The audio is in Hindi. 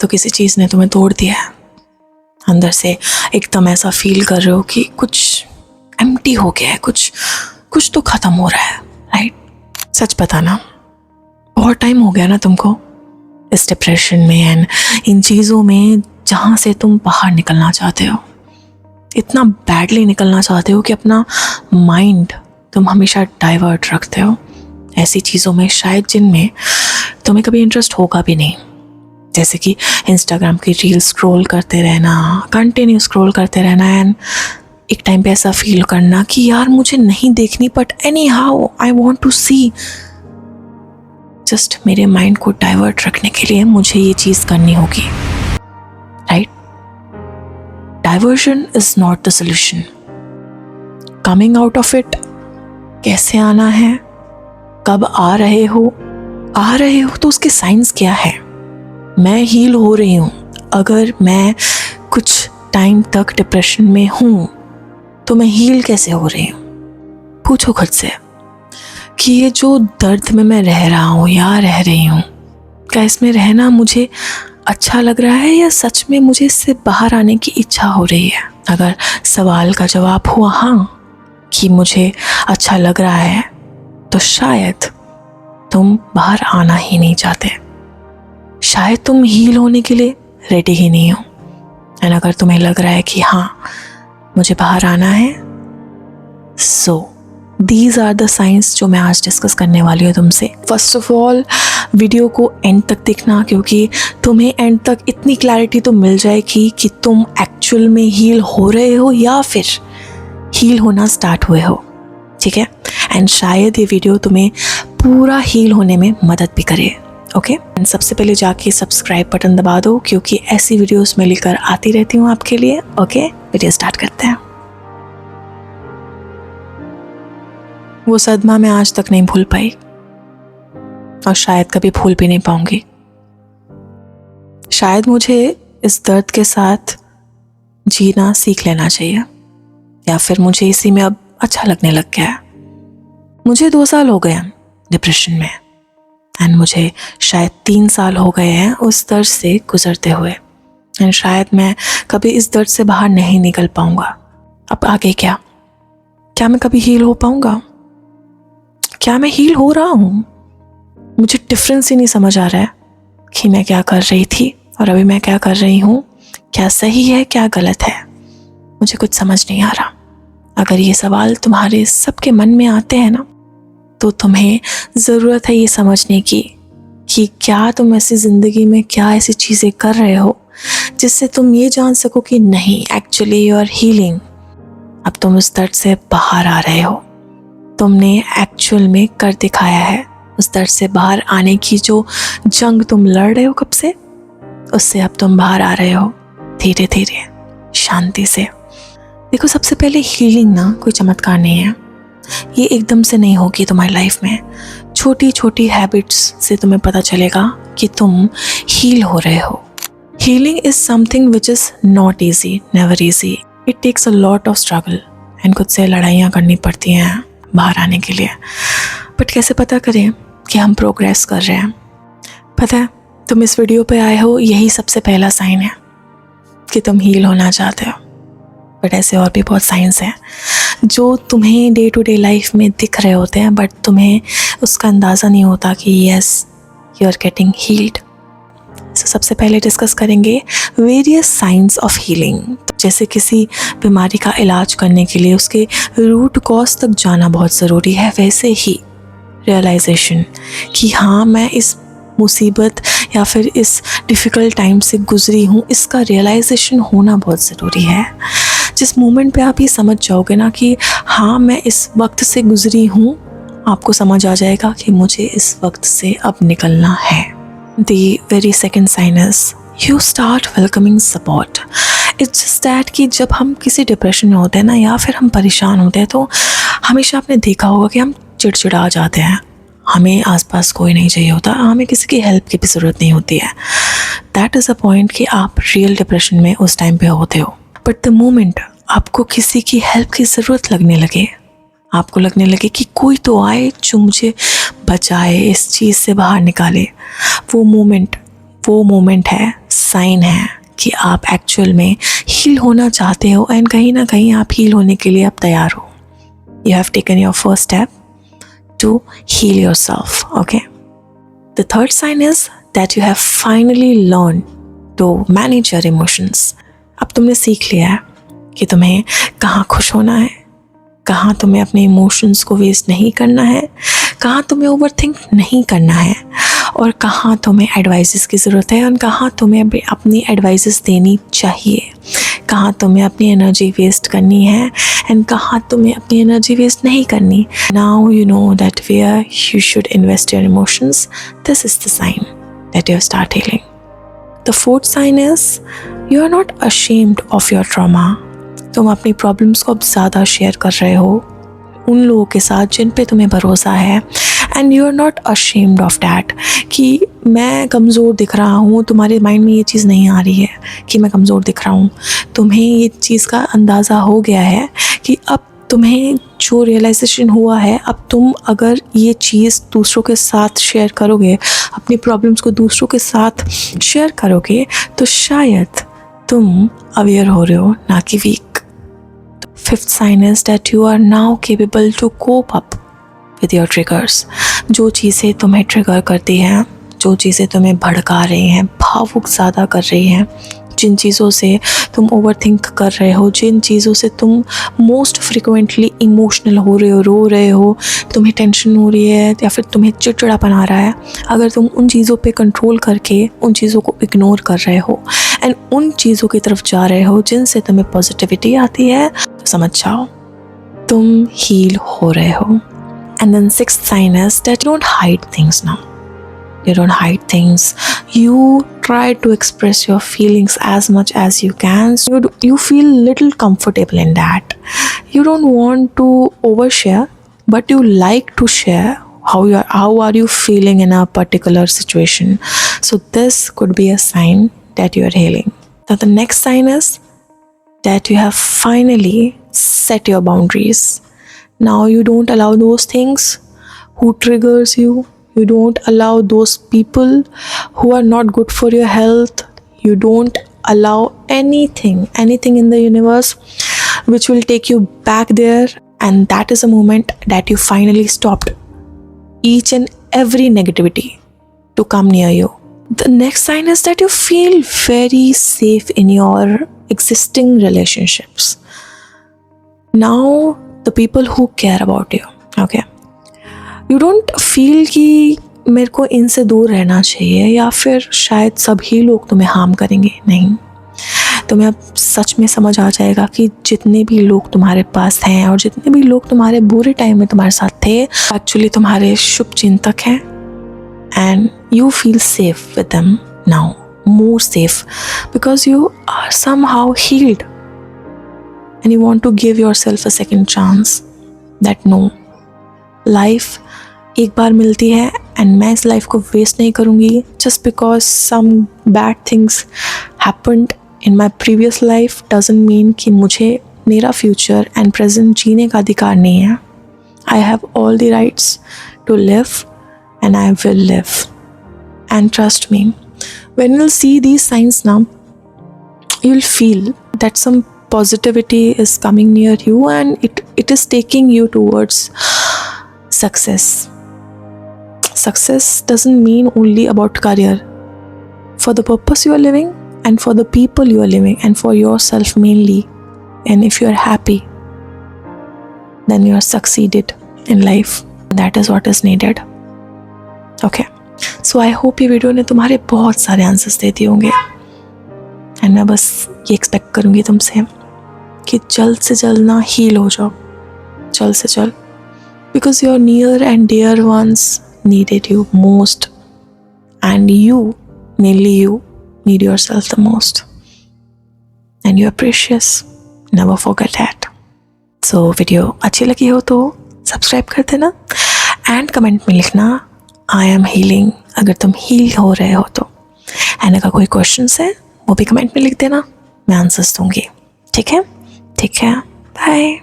तो किसी चीज़ ने तुम्हें तोड़ दिया है। अंदर से एकदम ऐसा फील कर रहे हो कि कुछ एम्प्टी हो गया है, कुछ तो ख़त्म हो रहा है, राइट? सच बताना, बहुत टाइम हो गया ना तुमको इस डिप्रेशन में एंड इन चीज़ों में जहाँ से तुम बाहर निकलना चाहते हो, इतना बैडली निकलना चाहते हो कि अपना माइंड तुम हमेशा डाइवर्ट रखते हो ऐसी चीज़ों में, शायद जिनमें तुम्हें कभी इंटरेस्ट होगा भी नहीं। जैसे कि इंस्टाग्राम की रील स्क्रॉल करते रहना, कंटिन्यू स्क्रॉल करते रहना एंड एक टाइम पे ऐसा फील करना कि यार मुझे नहीं देखनी, but anyhow I want to see. Just मेरे माइंड को डाइवर्ट रखने के लिए मुझे ये चीज़ करनी होगी, right? Diversion is not the solution. Coming out of it कैसे आना है, कब आ रहे हो तो उसके साइंस क्या है? मैं हील हो रही हूँ, अगर मैं कुछ टाइम तक डिप्रेशन में हूँ तो मैं हील कैसे हो रही हूँ? पूछो खुद से कि ये जो दर्द में मैं रह रहा हूँ या रह रही हूँ, क्या इसमें रहना मुझे अच्छा लग रहा है या सच में मुझे इससे बाहर आने की इच्छा हो रही है? अगर सवाल का जवाब हुआ हाँ कि मुझे अच्छा लग रहा है, तो शायद तुम बाहर आना ही नहीं चाहते, शायद तुम हील होने के लिए रेडी ही नहीं हो। एंड अगर तुम्हें लग रहा है कि हाँ मुझे बाहर आना है, so these are the signs जो मैं आज डिस्कस करने वाली हूँ तुमसे। फर्स्ट ऑफ ऑल वीडियो को एंड तक देखना, क्योंकि तुम्हें एंड तक इतनी क्लैरिटी तो मिल जाएगी कि तुम एक्चुअल में हील हो रहे हो या फिर हील होना स्टार्ट हुए हो, ठीक है? एंड शायद ये वीडियो तुम्हें पूरा हील होने में मदद भी करे, ओके? एंड सबसे पहले जाके सब्सक्राइब बटन दबा दो, क्योंकि ऐसी वीडियोस मैं लेकर आती रहती हूँ आपके लिए, ओके? वीडियो स्टार्ट करते हैं। वो सदमा मैं आज तक नहीं भूल पाई और शायद कभी भूल भी नहीं पाऊंगी। शायद मुझे इस दर्द के साथ जीना सीख लेना चाहिए, या फिर मुझे इसी में अब अच्छा लगने लग गया है। मुझे 2 साल हो गए हैं डिप्रेशन में एंड मुझे शायद 3 साल हो गए हैं उस दर्द से गुजरते हुए, एंड शायद मैं कभी इस दर्द से बाहर नहीं निकल पाऊंगा। अब आगे क्या मैं कभी हील हो पाऊंगा? क्या मैं हील हो रहा हूँ? मुझे डिफरेंस ही नहीं समझ आ रहा है कि मैं क्या कर रही थी और अभी मैं क्या कर रही हूँ, क्या सही है क्या गलत है, मुझे कुछ समझ नहीं आ रहा। अगर ये सवाल तुम्हारे सबके मन में आते हैं ना, तो तुम्हें ज़रूरत है ये समझने की कि क्या तुम ऐसी ज़िंदगी में क्या ऐसी चीज़ें कर रहे हो जिससे तुम ये जान सको कि नहीं, एक्चुअली यू आर हीलिंग। अब तुम उस दर्द से बाहर आ रहे हो, तुमने एक्चुअल में कर दिखाया है। उस दर्द से बाहर आने की जो जंग तुम लड़ रहे हो कब से, उससे अब तुम बाहर आ रहे हो धीरे धीरे, शांति से। देखो, सबसे पहले हीलिंग ना कोई चमत्कार नहीं है, ये एकदम से नहीं होगी तुम्हारी लाइफ में। छोटी छोटी हैबिट्स से तुम्हें पता चलेगा कि तुम हील हो रहे हो। Healing is something which is not easy, never easy. It takes a lot of struggle and खुद से लड़ाइयाँ करनी पड़ती हैं बाहर आने के लिए। बट कैसे पता करें कि हम प्रोग्रेस कर रहे हैं? पता है, तुम इस वीडियो पे आए हो, यही सबसे पहला साइन है कि तुम हील होना चाहते हो। बट ऐसे और भी बहुत साइंस हैं जो तुम्हें डे टू डे लाइफ में दिख रहे होते हैं, बट तुम्हें उसका अंदाज़ा नहीं होता कि yes you are getting healed. सबसे पहले डिस्कस करेंगे वेरियस साइंस ऑफ हीलिंग। जैसे किसी बीमारी का इलाज करने के लिए उसके रूट कॉज तक जाना बहुत ज़रूरी है, वैसे ही रियलाइजेशन कि हाँ मैं इस मुसीबत या फिर इस डिफ़िकल्ट टाइम से गुजरी हूँ, इसका रियलाइजेशन होना बहुत ज़रूरी है। जिस मोमेंट पे आप ये समझ जाओगे ना कि हाँ मैं इस वक्त से गुजरी हूँ, आपको समझ आ जाएगा कि मुझे इस वक्त से अब निकलना है। The very second sign is you start welcoming support. It's just that कि जब हम किसी डिप्रेशन में होते हैं ना, या फिर हम परेशान होते हैं, तो हमेशा आपने देखा होगा कि हम चिड़चिड़ा जाते हैं, हमें आसपास कोई नहीं चाहिए होता, हमें किसी की हेल्प की भी ज़रूरत नहीं होती है। दैट इज़ अ पॉइंट कि आप रियल डिप्रेशन में उस टाइम पे होते हो। बट द मोमेंट आपको किसी की हेल्प की ज़रूरत लगने लगे, आपको लगने लगे कि कोई तो आए जो मुझे बचाए, इस चीज़ से बाहर निकाले, वो मोमेंट है साइन है कि आप एक्चुअल में हील होना चाहते हो एंड कहीं ना कहीं आप हील होने के लिए आप तैयार हो. You have taken your first step to heal yourself. Okay. The third sign is that you have finally learn to manage your emotions. अब तुमने सीख लिया है कि तुम्हें कहाँ खुश होना है, कहाँ तुम्हें अपने इमोशंस को वेस्ट नहीं करना है, कहाँ तुम्हें ओवरथिंक नहीं करना है, और कहाँ तुम्हें एडवाइसेस की ज़रूरत है और कहाँ तुम्हें अपनी एडवाइसेस देनी चाहिए, कहाँ तुम्हें अपनी एनर्जी वेस्ट करनी है एंड कहाँ तुम्हें अपनी एनर्जी वेस्ट नहीं करनी. Now you know that where you should invest your emotions. This is the sign that you start healing. The fourth sign is you are not ashamed of your trauma. तुम अपनी प्रॉब्लम्स को अब ज़्यादा शेयर कर रहे हो उन लोगों के साथ जिन पे तुम्हें भरोसा है and you are not ashamed of that कि मैं कमज़ोर दिख रहा हूँ. तुम्हारे माइंड में ये चीज़ नहीं आ रही है कि मैं कमज़ोर दिख रहा हूँ. तुम्हें ये चीज़ का अंदाज़ा हो गया है कि अब तुम्हें जो रियलाइजेशन हुआ है, अब तुम अगर ये चीज़ दूसरों के साथ शेयर करोगे, अपनी प्रॉब्लम्स को दूसरों के साथ शेयर करोगे, तो शायद तुम अवेयर हो रहे हो, ना कि week. Fifth sign is that you are now capable to cope up with your triggers. जो चीज़ें तुम्हें ट्रिगर करती हैं, जो चीज़ें तुम्हें भड़का रही हैं, भावुक ज़्यादा कर रही हैं, जिन चीज़ों से तुम ओवरथिंक कर रहे हो, जिन चीज़ों से तुम मोस्ट फ्रिक्वेंटली इमोशनल हो रहे हो, रो रहे हो, तुम्हें टेंशन हो रही है या फिर तुम्हें चिड़चिड़ापन आ रहा है, अगर तुम उन चीज़ों पे कंट्रोल करके उन चीज़ों को इग्नोर कर रहे हो एंड उन चीज़ों की तरफ जा रहे हो जिनसे तुम्हें पॉजिटिविटी आती है, तो समझ जाओ तुम हील हो रहे हो. And then sixth sign is that you don't hide things now. You don't hide things. You try to express your feelings as much as you can. So you feel little comfortable in that. You don't want to overshare, but you like to share how are you feeling in a particular situation. So this could be a sign that you are healing. Now the next sign is that you have finally set your boundaries. Now you don't allow those things who triggers you. You don't allow those people who are not good for your health. You don't allow anything in the universe which will take you back there. And that is a moment that you finally stopped each and every negativity to come near you. The next sign is that you feel very safe in your existing relationships. Now the people who care about you, okay? You don't feel कि मेरे को इनसे दूर रहना चाहिए या फिर शायद सभी लोग तुम्हें हार्म करेंगे. नहीं, तुम्हें अब सच में समझ आ जाएगा कि जितने भी लोग तुम्हारे पास हैं और जितने भी लोग तुम्हारे बुरे टाइम में तुम्हारे साथ थे, एक्चुअली तुम्हारे शुभ चिंतक हैं. And you feel safe with them now, more safe, because you are somehow healed and you want to give yourself a second chance. That no, life एक बार मिलती है एंड मैं इस लाइफ को वेस्ट नहीं करूँगी just because some bad things happened in my previous life. Doesn't mean कि मुझे मेरा फ्यूचर एंड प्रेजेंट जीने का अधिकार नहीं है. I have all the rights to live and I will live. And trust me, when you'll see these signs now, you'll feel that some positivity is coming near you and it is taking you towards success. Success doesn't mean only about career. For the purpose you are living and for the people you are living and for yourself mainly. And if you are happy, then you are succeeded in life. That is what is needed. Okay. So I hope ये वीडियो ने तुम्हारे बहुत सारे आंसर्स दे दिए होंगे. एंड मैं बस ये एक्सपेक्ट करूँगी तुमसे कि जल्द से जल्द ना हील हो जाओ, जल्द से जल्द. Because your near and dear ones needed you most, and you, mainly you, need yourself the most, and you are precious. Never forget that. So video अच्छी लगी हो तो सब्सक्राइब कर देना एंड कमेंट में लिखना आई एम हीलिंग अगर तुम हील हो रहे हो तो. एंड अगर कोई क्वेश्चंस है वो भी कमेंट में लिख देना, मैं आंसर्स दूंगी. ठीक है, बाय.